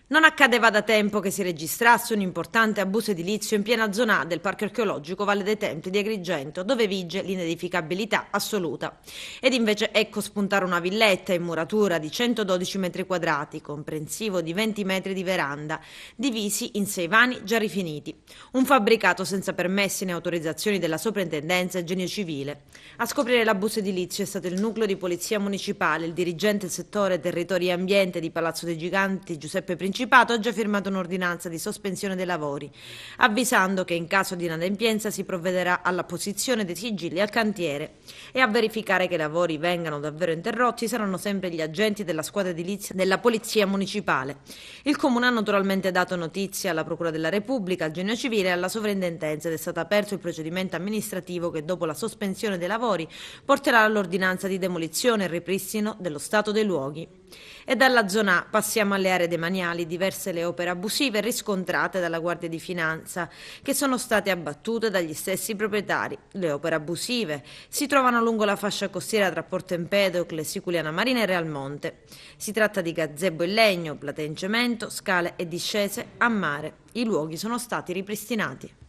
Non accadeva da tempo che si registrasse un importante abuso edilizio in piena zona A del Parco Archeologico Valle dei Templi di Agrigento, dove vige l'inedificabilità assoluta. Ed invece ecco spuntare una villetta in muratura di 112 metri quadrati, comprensivo di 20 metri di veranda, divisi in 6 vani già rifiniti. Un fabbricato senza permessi né autorizzazioni della soprintendenza e genio civile. A scoprire l'abuso edilizio è stato il nucleo di polizia municipale. Il dirigente del settore territorio e ambiente di Palazzo dei Giganti, Giuseppe Principato, ha già firmato un'ordinanza di sospensione dei lavori, avvisando che in caso di inadempienza si provvederà alla posizione dei sigilli al cantiere e a verificare che i lavori vengano davvero interrotti saranno sempre gli agenti della squadra edilizia della Polizia Municipale. Il Comune ha naturalmente dato notizia alla Procura della Repubblica, al Genio Civile e alla Sovrintendenza ed è stato aperto il procedimento amministrativo che dopo la sospensione dei lavori porterà all'ordinanza di demolizione e ripristino dello stato dei luoghi. E dalla zona A passiamo alle aree demaniali, diverse le opere abusive riscontrate dalla Guardia di Finanza, che sono state abbattute dagli stessi proprietari. Le opere abusive si trovano lungo la fascia costiera tra Porto Empedocle, Siculiana Marina e Realmonte. Si tratta di gazebo in legno, platee in cemento, scale e discese a mare. I luoghi sono stati ripristinati.